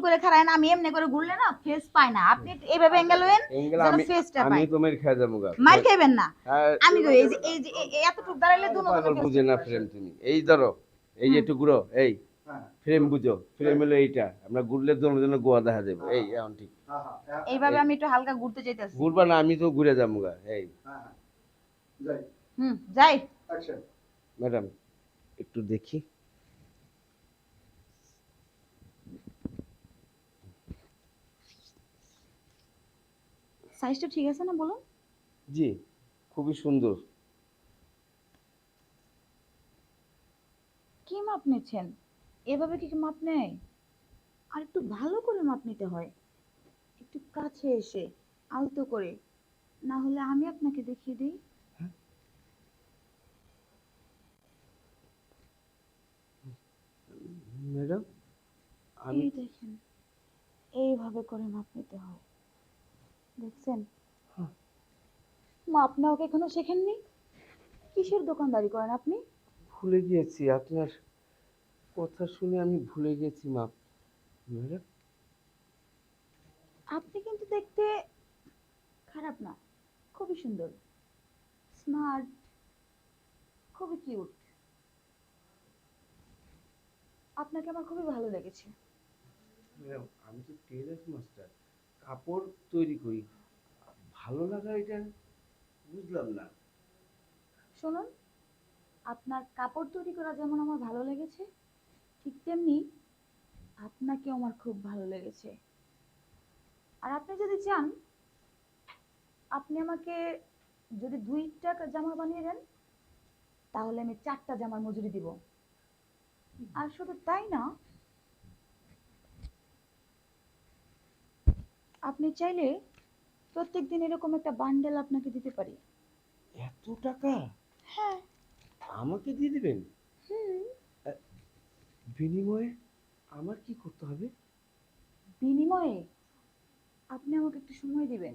করে খাড়ায় না, আমি এমনি করে ঘুরলে না ফেস পায় না। আপনি এইভাবে অ্যাঙ্গেল হইেন যেন ফেসটা পায়। আমি তো মেরে খেয়ে যাবো গা। মার খাইবেন না। আর আমি তো এই যে এতটুক দাঁড়াইলে দুজনের ফেস বুঝে না ফ্রেম তুমি। এই ধরো, এই যে একটু ঘুরো, এই ফ্রেম বুঝো, ফ্রেম হলো এইটা। আমরা ঘুরলে দুজনে গোয়া দেখা যাবে। এই এখন ঠিক। এইভাবে আমি একটু হালকা ঘুরতে চাইতেছি। ঘুরবা না, আমি তো ঘুরে যাবো গা। এই যাই যাই। অ্যাকশন। ম্যাডাম একটু দেখি। সাইজটা ঠিক আছে না বলুন? জি, খুবই সুন্দর। কি মাপ নিচ্ছেন? এভাবে কি মাপ নেয়? আর একটু ভালো করে মাপ নিতে হয়, একটু কাছে এসে আলতো করে, না হলে আমি আপনাকে দেখিয়ে দিই। ম্যাডাম আমি এই দেখেন, এইভাবে করে মাপ নিতে হয়, দেখছেন? মাপ নেওয়া এখনো শেখেননি? কিসের দোকানদারি করেন আপনি? ভুলে গিয়েছি, আপনার কথা শুনে আমি ভুলে গেছি মাপ। ম্যাডাম আপনি কিন্তু দেখতে খারাপ না, খুবই সুন্দর, স্মার্ট, খুবই কিউট। আপনাকে আমার খুবই ভালো লেগেছে। ম্যাডাম আমি তো টেলার মাস্টার, কাপড় তৈরি করি। ভালো লাগা এটা বুঝলাম না। শুনুন, আপনার কাপড় তৈরি করা যেমন আমার ভালো লেগেছে, ঠিক তেমনি আপনাকেও আমার খুব ভালো লেগেছে। আর আপনি যদি চান, আপনি আমাকে যদি 2টা জামা বানিয়ে দেন, তাহলে আমি 4টা জামার মজুরি দিব। আর শুধু তাই না, আপনি চাইলে প্রত্যেকদিন এরকম একটা বান্ডেল আপনাকে দিতে পারি। এত টাকা হ্যাঁ। আমাকে দিয়ে দিবেন? হুম। বিনিময়ে আমার কি করতে হবে? বিনিময়ে আপনি আমাকে একটু সময় দিবেন।